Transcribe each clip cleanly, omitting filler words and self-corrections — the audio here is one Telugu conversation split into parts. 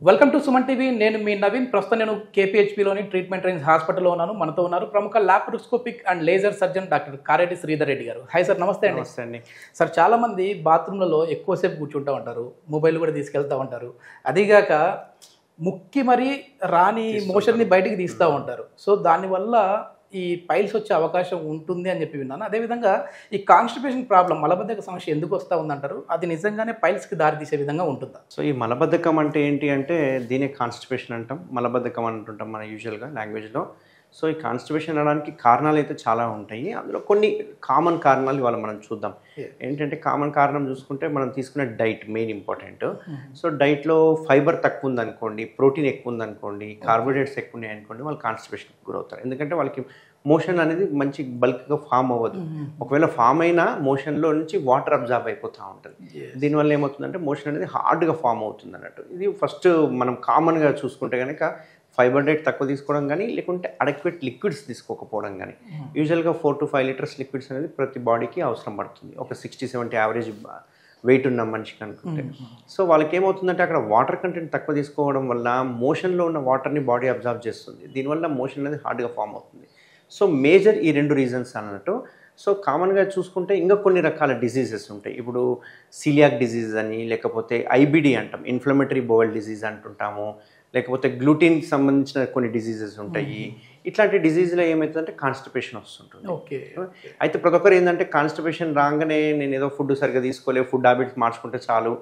Welcome to Suman TV. నేను మీ నవీన్. ప్రస్తుతం నేను కేపీహెచ్పీలోని ట్రీట్మెంట్ రేంజ్ హాస్పిటల్లో ఉన్నాను. మనతో ఉన్నారు ప్రముఖ laparoscopic and laser surgeon doctor Kareddy Sridhar Reddy గారు. హాయ్ సార్, నమస్తే అండి. నమస్తే అండి. సార్, చాలామంది బాత్రూంలలో ఎక్కువసేపు కూర్చుంటూ ఉంటారు, మొబైల్ కూడా తీసుకెళ్తూ ఉంటారు. అదిగాక ముక్కి మరీ రాని మోషన్ని బయటికి తీస్తూ ఉంటారు. సో దానివల్ల ఈ పైల్స్ వచ్చే అవకాశం ఉంటుంది అని చెప్పి విన్నాను. అదేవిధంగా ఈ కాన్స్టిపేషన్ ప్రాబ్లం, మలబద్ధక సమస్య ఎందుకు వస్తూ ఉందంటారు? అది నిజంగానే పైల్స్కి దారితీసే విధంగా ఉంటుందా? సో ఈ మలబద్ధకం అంటే ఏంటి అంటే దీనే కాన్స్టిపేషన్ అంటాం, మలబద్ధకం అంటుంటాం మన యూజువల్గా లాంగ్వేజ్లో. సో ఈ కాన్స్టిపేషన్ అనడానికి కారణాలు అయితే చాలా ఉంటాయి. అందులో కొన్ని కామన్ కారణాలు ఇవాళ మనం చూద్దాం. ఏంటంటే కామన్ కారణం చూసుకుంటే మనం తీసుకునే డైట్ మెయిన్ ఇంపార్టెంట్. సో డైట్లో ఫైబర్ తక్కువ ఉందనుకోండి, ప్రోటీన్ ఎక్కువ ఉందనుకోండి, కార్బోహైడ్రేట్స్ ఎక్కువ ఉన్నాయి అనుకోండి, వాళ్ళు కాన్స్టిపేషన్కి గురవుతారు. ఎందుకంటే వాళ్ళకి మోషన్ అనేది మంచి బల్క్గా ఫామ్ అవ్వదు. ఒకవేళ ఫామ్ అయినా మోషన్లో నుంచి వాటర్ అబ్జార్బ్ అయిపోతూ ఉంటుంది. దీనివల్ల ఏమవుతుందంటే మోషన్ అనేది హార్డ్గా ఫామ్ అవుతుంది అన్నట్టు. ఇది ఫస్ట్ మనం కామన్గా చూసుకుంటే కనుక ఫైబర్ డైట్ తక్కువ తీసుకోవడం కానీ, లేకుంటే అడక్వేట్ లిక్విడ్స్ తీసుకోకపోవడం కానీ. యూజువల్గా 4 to 5 లీటర్స్ లిక్విడ్స్ అనేది ప్రతి బాడీకి అవసరం పడుతుంది, ఒక 60-70 యావరేజ్ వెయిట్ ఉన్న మనిషికి అనుకుంటే. సో వాళ్ళకి ఏమవుతుందంటే అక్కడ వాటర్ కంటెంట్ తక్కువ తీసుకోవడం వల్ల మోషన్లో ఉన్న వాటర్ని బాడీ అబ్జర్వ్ చేస్తుంది. దీనివల్ల మోషన్ అనేది హార్డ్గా ఫామ్ అవుతుంది. సో మేజర్ ఈ 2 రీజన్స్ అన్నట్టు. సో కామన్గా చూసుకుంటే ఇంకా కొన్ని రకాల డిసీజెస్ ఉంటాయి. ఇప్పుడు సిలియాక్ డిసీజ్ అని, లేకపోతే ఐబిడి అంటాం, ఇన్ఫ్లమేటరీ బోవెల్ డిసీజ్ అంటుంటాము, లేకపోతే గ్లూటిన్కి సంబంధించిన కొన్ని డిసీజెస్ ఉంటాయి. ఇట్లాంటి డిసీజ్లో ఏమవుతుందంటే కాన్స్టిపేషన్ వస్తుంటుంది. అయితే ప్రతి ఒక్కరు ఏంటంటే కాన్స్టిపేషన్ రాగానే నేను ఏదో ఫుడ్ సరిగ్గా తీసుకోలేదు, ఫుడ్ హ్యాబిట్స్ మార్చుకుంటే చాలు,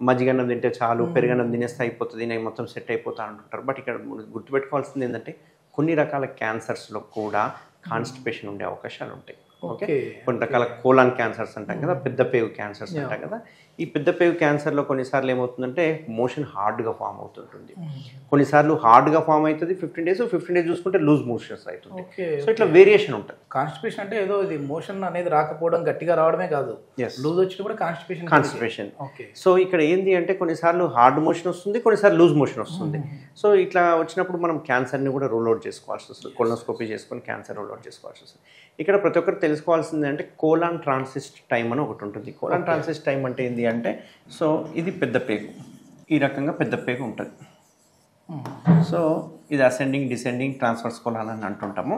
మజ్జిగన్నం తింటే చాలు, పెరుగన్నం తినేస్తే అయిపోతుంది, నేను మొత్తం సెట్ అయిపోతా అంటుంటారు. బట్ ఇక్కడ గుర్తుపెట్టుకోవాల్సింది ఏంటంటే కొన్ని రకాల క్యాన్సర్స్లో కూడా కాన్స్టిపేషన్ ఉండే అవకాశాలు ఉంటాయి. ఓకే, కొన్ని రకాల కోలాన్ క్యాన్సర్స్ అంటాం కదా, పెద్ద పేగు క్యాన్సర్స్ అంటాం కదా. ఈ పెద్ద పేగు క్యాన్సర్లో కొన్నిసార్లు ఏమవుతుందంటే మోషన్ హార్డ్గా ఫామ్ అవుతుంటుంది. కొన్నిసార్లు హార్డ్గా ఫామ్ అవుతుంది 15 days చూసుకుంటే లూజ్ మోషన్స్ అవుతుంది. సో ఇట్లా వేరియేషన్ ఉంటుంది. కాన్స్టిపేషన్ అంటే ఏదో ఇది మోషన్ అనేది రాకపోవడం, గట్టిగా రావడమే కాదు, లూజ్ వచ్చి కూడా కాన్స్టిపేషన్. సో ఇక్కడ ఏంది అంటే కొన్నిసార్లు హార్డ్ మోషన్ వస్తుంది, కొన్నిసార్లు లూజ్ మోషన్ వస్తుంది. సో ఇట్లా వచ్చినప్పుడు మనం క్యాన్సర్ని కూడా రూల్ అవుట్ చేసుకోవాల్సి వస్తుంది. కొలనోస్కోపీ చేసుకొని క్యాన్సర్ రూల్ అవుట్ చేసుకోవాల్సి వస్తుంది. ఇక్కడ ప్రతి ఒక్కరు తెలుసుకోవాల్సింది అంటే కోలాన్ ట్రాన్సిస్ట్ టైం అని ఒకటి ఉంటుంది. కోలాన్ ట్రాన్సిస్ట్ టైం అంటే ఏంటి అంటే, సో ఇది పెద్ద పేగు, ఈ రకంగా పెద్ద పేగు ఉంటుంది. సో ఇది అసెండింగ్, డిసెండింగ్, ట్రాన్స్వర్స్ కోలాన్ అని అంటుంటాము.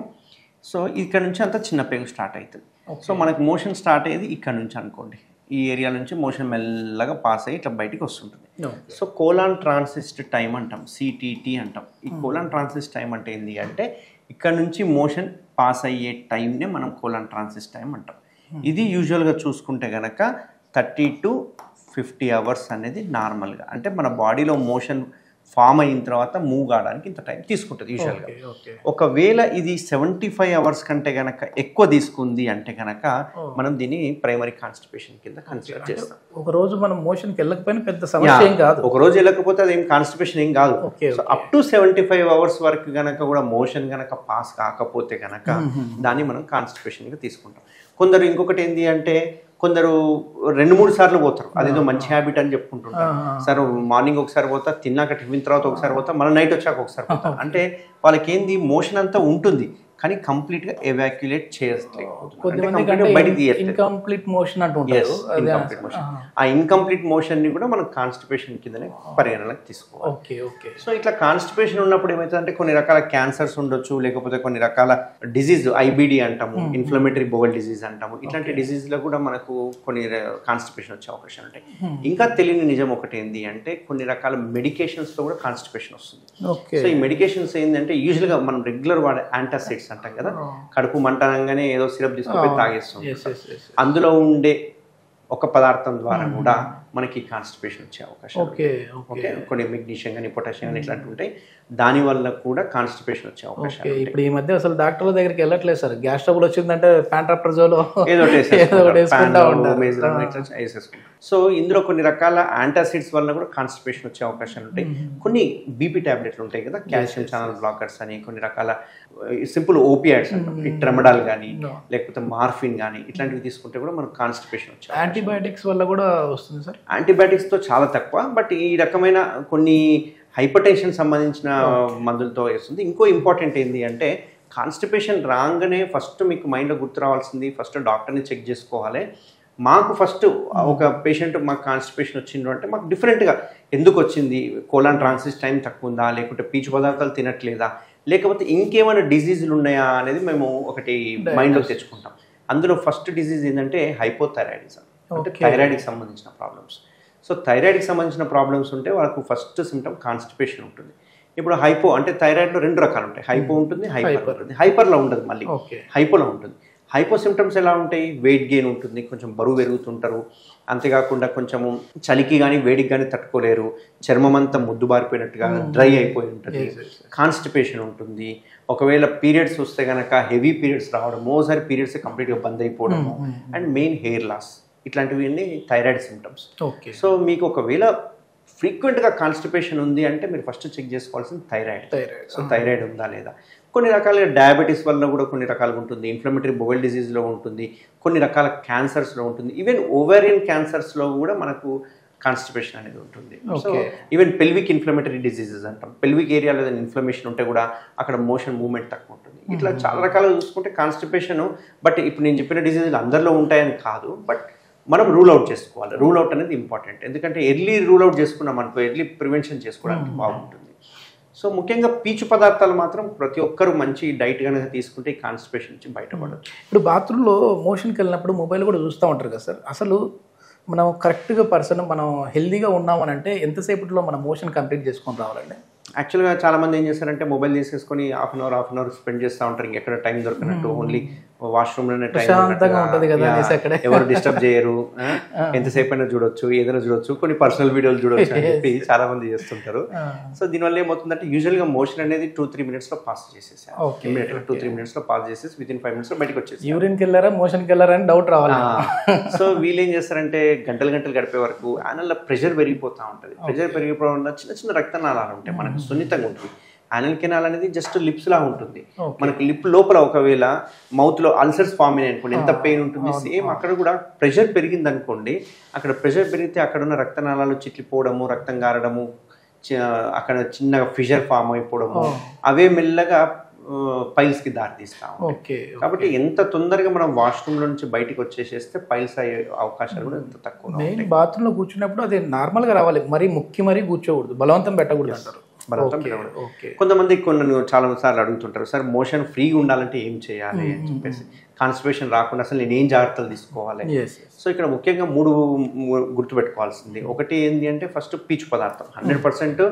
సో ఇక్కడ నుంచి అంతా చిన్న పేగు స్టార్ట్ అవుతుంది. సో మనకు మోషన్ స్టార్ట్ అయ్యేది ఇక్కడ నుంచి అనుకోండి, ఈ ఏరియా నుంచి మోషన్ మెల్లగా పాస్ అయ్యి ఇట్లా బయటికి వస్తుంటుంది. సో కోలాన్ ట్రాన్సిస్ట్ టైం అంటాం, సిటీటీ అంటాం. ఈ కోలాన్ ట్రాన్సిస్ట్ టైం అంటే ఏంటి అంటే ఇక్కడ నుంచి మోషన్ పాస్ అయ్యే టైంనే మనం కోలాన్ ట్రాన్సిస్ట్ టైం అంటాం. ఇది యూజువల్గా చూసుకుంటే కనుక 30 to 50 hours అనేది నార్మల్గా, అంటే మన బాడీలో మోషన్ ఫామ్ అయిన తర్వాత మూవ్ కావడానికి ఇంత టైం తీసుకుంటుంది యూజువల్గా. ఒకవేళ ఇది 75 hours కంటే కనుక ఎక్కువ తీసుకుంది అంటే కనుక మనం దీన్ని ప్రైమరీ కాన్స్టిపేషన్ కింద కన్సిడర్ చేస్తాం. ఒక రోజు మనం మోషన్కి వెళ్ళకపోయినా పెద్ద సమస్య ఏం కాదు, ఒక రోజు వెళ్ళకపోతే అదేం కాన్స్టిపేషన్ ఏం కాదు. సో అప్ టు 75 hours వరకు కనుక కూడా మోషన్ కనుక పాస్ కాకపోతే కనుక దాన్ని మనం కాన్స్టిపేషన్గా తీసుకుంటాం. కొందరు ఇంకొకటి ఏంటి అంటే కొందరు 2-3 సార్లు పోతారు, అదేదో మంచి హ్యాబిట్ అని చెప్పుకుంటుంటారు. సార్ మార్నింగ్ ఒకసారి పోతా, తిన్నాక టిఫిన్ తర్వాత ఒకసారి పోతా, మళ్ళీ నైట్ వచ్చాక ఒకసారి పోతా. అంటే వాళ్ళకి ఏంది మోషన్ అంతా ఉంటుంది కానీ కంప్లీట్గా ఎవాక్యులేట్ చేయట్లేదు. ఇన్కంప్లీట్ మోషన్ అంటుంటారు. ఆ ఇన్కంప్లీట్ మోషన్ని కూడా మనం కాన్స్టిపేషన్ కిందనే పరిగణనలోకి తీసుకోవాలి. సో ఇట్లా కాన్స్టిపేషన్ ఉన్నప్పుడు ఏమవుతుందంటే కొన్ని రకాల క్యాన్సర్స్ ఉండొచ్చు, లేకపోతే కొన్ని రకాల డిజీజ్, ఐబిడి అంటాము, ఇన్ఫ్లమేటరీ బోవెల్ డిసీజ్ అంటాము. ఇట్లాంటి డిసీజ్లో కూడా మనకు కొన్ని కాన్స్టిపేషన్ వచ్చే అవకాశాలు ఉంటాయి. ఇంకా తెలియని నిజం ఒకటి ఏంటి అంటే కొన్ని రకాల మెడికేషన్స్లో కూడా కాన్స్టిపేషన్ వస్తుంది. సో ఈ మెడికేషన్స్ ఏంటంటే యూజువల్గా మనం రెగ్యులర్ వాడే యాంటాసిడ్స్ అంటాం కదా, కడుపు మంటనంగానే ఏదో సిరప్ తీసుకొని తాగేస్తాం. అందులో ఉండే ఒక పదార్థం ద్వారా కూడా మనకి కాన్స్టిపేషన్ వచ్చే అవకాశం. ఓకే, కొన్ని మెగ్నీషియం కానీ పొటాషియం కానీ ఇట్లాంటివి ఉంటాయి, దానివల్ల కూడా కాన్స్టిపేషన్ వచ్చే అవకాశం. ఇప్పుడు ఈ మధ్య అసలు డాక్టర్ల దగ్గరికి వెళ్ళట్లేదు సార్. గ్యాస్ ట్రబుల్ వచ్చిందంటే ప్యాంట్రాప్రజోల్ ఏదో సో ఇందులో కొన్ని రకాల యాంటాసిడ్స్ వల్ల కూడా కాన్స్టిపేషన్ వచ్చే అవకాశాలు ఉంటాయి. కొన్ని బీపీ టాబ్లెట్లు ఉంటాయి కదా, కాల్షియం ఛానల్ బ్లాకర్స్ అని, కొన్ని రకాల సింపుల్ ఓపియాయిడ్స్ అంటాం, ట్రెమడాల్ కానీ లేకపోతే మార్ఫిన్ కానీ ఇట్లాంటివి తీసుకుంటే కూడా మనకు కాన్స్టిపేషన్ వచ్చే. యాంటీబయాటిక్స్ వల్ల కూడా వస్తుంది సార్? యాంటీబయాటిక్స్తో చాలా తక్కువ, బట్ ఈ రకమైన కొన్ని హైపర్ టెన్షన్ సంబంధించిన మందులతో వేస్తుంది. ఇంకో ఇంపార్టెంట్ ఏంటి అంటే కాన్స్టిపేషన్ రాగానే ఫస్ట్ మీకు మైండ్లో గుర్తు రావాల్సింది, ఫస్ట్ డాక్టర్ని చెక్ చేసుకోవాలి. మాకు ఫస్ట్ ఒక పేషెంట్ మాకు కాన్స్టిపేషన్ వచ్చిండు అంటే మాకు డిఫరెంట్గా ఎందుకు వచ్చింది, కోలాన్ ట్రాన్సిట్ టైం తక్కువ ఉందా, లేకుంటే పీచు పదార్థాలు తినట్లేదా, లేకపోతే ఇంకేమైనా డిజీజులు ఉన్నాయా అనేది మేము ఒకటి మైండ్లో తెచ్చుకుంటాం. అందులో ఫస్ట్ డిజీజ్ ఏంటంటే హైపోథైరాయిడిజం, అంటే థైరాయిడ్కి సంబంధించిన ప్రాబ్లమ్స్. సో థైరాయిడ్కి సంబంధించిన ప్రాబ్లమ్స్ ఉంటే వాళ్ళకు ఫస్ట్ సిమ్టమ్ కాన్స్టిపేషన్ ఉంటుంది. ఇప్పుడు హైపో అంటే థైరాయిడ్లో 2 రకాలు ఉంటాయి, హైపో ఉంటుంది, హైపర్ ఉంటుంది. హైపర్లో ఉండదు, మళ్ళీ హైపోలో ఉంటుంది. హైపో సిమ్టమ్స్ ఎలా ఉంటాయి, వెయిట్ గెయిన్ ఉంటుంది, కొంచెం బరువు పెరుగుతుంటారు, అంతేకాకుండా కొంచెము చలికి కానీ వేడికి కానీ తట్టుకోలేరు, చర్మం అంతా ముద్దుబారిపోయినట్టుగా డ్రై అయిపోయి ఉంటుంది, కాన్స్టిపేషన్ ఉంటుంది. ఒకవేళ పీరియడ్స్ వస్తే కనుక హెవీ పీరియడ్స్ రావడం, ఓసారి పీరియడ్స్ కంప్లీట్గా బంద్ అయిపోవడము, అండ్ మెయిన్ హెయిర్ లాస్, ఇట్లాంటివి అన్నీ థైరాయిడ్ సిమ్టమ్స్. సో మీకు ఒకవేళ ఫ్రీక్వెంట్గా కాన్స్టిపేషన్ ఉంది అంటే మీరు ఫస్ట్ చెక్ చేసుకోవాల్సింది థైరాయిడ్. సో థైరాయిడ్ ఉందా లేదా. కొన్ని రకాలుగా డయాబెటీస్ వల్ల కూడా కొన్ని రకాలుగా ఉంటుంది, ఇన్ఫ్లమేటరీ బౌల్ డిజీజ్లో ఉంటుంది, కొన్ని రకాల క్యాన్సర్స్లో ఉంటుంది, ఈవెన్ ఓవేరియన్ క్యాన్సర్స్లో కూడా మనకు కాన్స్టిపేషన్ అనేది ఉంటుంది. So even pelvic inflammatory diseases అంటాం, పెల్విక్ ఏరియాలో ఏదైనా ఇన్ఫ్లమేషన్ ఉంటే కూడా అక్కడ మోషన్ మూవ్మెంట్ తక్కువ ఉంటుంది. ఇట్లా చాలా రకాలుగా చూసుకుంటే కాన్స్టిపేషన్, బట్ ఇప్పుడు నేను చెప్పిన డిజీజులు అందరిలో ఉంటాయని కాదు, బట్ మనం రూల్ అవుట్ చేసుకోవాలి. రూల్ అవుట్ అనేది ఇంపార్టెంట్, ఎందుకంటే ఎర్లీ రూల్ అవుట్ చేసుకున్నాం అనుకో ఎర్లీ ప్రివెన్షన్ చేసుకోవడానికి బాగుంటుంది. సో ముఖ్యంగా పీచు పదార్థాలు మాత్రం ప్రతి ఒక్కరు మంచి డైట్ కనుక తీసుకుంటే ఈ కాన్స్టిపేషన్ నుంచి బయటపడవచ్చు. ఇప్పుడు బాత్రూంలో మోషన్కి వెళ్ళినప్పుడు మొబైల్ కూడా చూస్తూ ఉంటారు కదా సార్, అసలు మనం కరెక్ట్గా మనం హెల్దీగా ఉన్నామని అంటే ఎంతసేపట్లో మన మోషన్ కంప్లీట్ చేసుకొని రావాలండి? యాక్చువల్గా చాలామంది ఏం చేస్తారంటే మొబైల్ తీసేసుకొని హాఫ్ అన్ అవర్ స్పెండ్ చేస్తూ ఉంటారు, ఇంకెక్కడ టైం దొరికినట్టు, ఓన్లీ వాష్రూమ్లోనే టైం ఉంటుంది కదా, ఎవరు డిస్టర్బ్ చేయరు, ఎంతసేపు అయినా చూడొచ్చు, ఏదైనా చూడొచ్చు, కొన్ని పర్సనల్ వీడియోలు చూడొచ్చు అని చెప్పి చాలా మంది చేస్తుంటారు. సో దీనివల్ల ఏమవుతుందంటే యూజువల్గా మోషన్ అనేది 2-3 మినిట్స్లో పాస్ చేసేసారు, ఇమీడియట్గా 2-3 మినిట్స్లో పాస్ చేసేసి వితిన్ 5 మినిట్స్లో బయటకు వచ్చేసి యూరిన్కి వెళ్ళారా మోషన్కి వెళ్ళారా అని డౌట్ రావాలి. సో వీళ్ళు ఏం చేస్తారంటే గంటలు గడిపే వరకు యానల్లో ప్రెషర్ పెరిగిపోతూ ఉంటుంది. ప్రెషర్ పెరిగిపోవడం వల్ల చిన్న చిన్న రక్తనాళాలు ఉంటాయి, మనకు సున్నితంగా ఉంటుంది. యానల్ కెనాల్ అనేది జస్ట్ లిప్స్ లా ఉంటుంది, మనకి లిప్ లోపల ఒకవేళ మౌత్ లో అల్సర్స్ ఫామ్ అయినాయి అనుకోండి, ఎంత పెయిన్ ఉంటుంది. సేమ్ అక్కడ కూడా ప్రెషర్ పెరిగింది అనుకోండి, అక్కడ ప్రెషర్ పెరిగితే అక్కడ ఉన్న రక్తనాళాలు చిట్లిపోవడము, రక్తం గారడము, అక్కడ చిన్నగా ఫిషర్ ఫామ్ అయిపోవడము, అవే మెల్లగా పైల్స్ కి దారి తీస్తాం. కాబట్టి ఎంత తొందరగా మనం వాష్రూమ్ లో నుంచి బయటకు వచ్చేసేస్తే పైల్స్ అయ్యే అవకాశాలు కూడా ఎంత తక్కువ. బాత్రూమ్ లో కూర్చున్నప్పుడు అది నార్మల్ గా రావాలి, మరీ మరీ కూర్చోకూడదు, బలవంతం పెట్టకూడదు అంటారు. కొంతమంది చాలా సార్లు అడుగుతుంటారు, సార్ మోషన్ ఫ్రీగా ఉండాలంటే ఏం చేయాలి అని చెప్పేసి, కాన్స్టిపేషన్ రాకుండా అసలు నేను ఏం జాగ్రత్తలు తీసుకోవాలి. సో ఇక్కడ ముఖ్యంగా 3 గుర్తుపెట్టుకోవాల్సింది. ఒకటి ఏంటి అంటే ఫస్ట్ పీచు పదార్థం 100%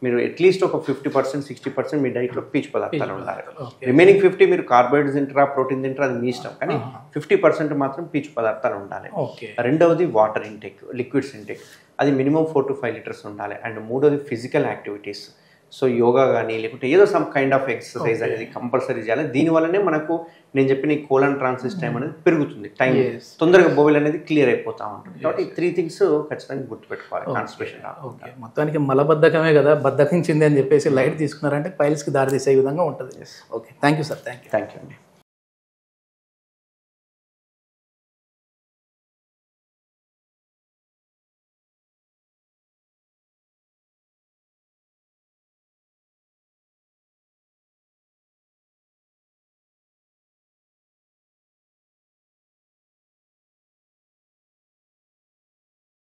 మీరు అట్లీస్ట్ ఒక 50% 60% మీ డైట్లో పీచు పదార్థాలు ఉండాలి. రిమైనింగ్ 50 మీరు కార్బోహైడ్రేట్స్ తింటారా, ప్రోటీన్ తింటారా, అది మీ ఇష్టం, కానీ 50% మాత్రం పీచు పదార్థాలు ఉండాలి. రెండవది వాటర్ ఇంటేక్, లిక్విడ్స్ ఇంటేక్, అది మినిమం 4 to 5 లీటర్స్ ఉండాలి. అండ్ మూడోది ఫిజికల్ యాక్టివిటీస్, సో యోగా కానీ లేకుంటే ఏదో సమ్ కైండ్ ఆఫ్ ఎక్సర్సైజ్ అనేది కంపల్సరీ చేయాలి. దీనివల్లనే మనకు నేను చెప్పిన ఈ కోలాన్ ట్రాన్సిట్ టైం అనేది పెరుగుతుంది, టైం తొందరగా బోవెల్ అనేది క్లియర్ అయిపోతూ ఉంటుంది. కాబట్టి ఈ 3 థింగ్స్ ఖచ్చితంగా గుర్తుపెట్టుకోవాలి కాన్స్టిపేషన్. మొత్తానికి మలబద్ధకమే కదా, బద్ధకించింది అని చెప్పేసి లైట్ తీసుకున్నారంటే పైల్స్కి దారి తీసే విధంగా ఉంటుంది. Okay, thank you sir. Thank you అండి.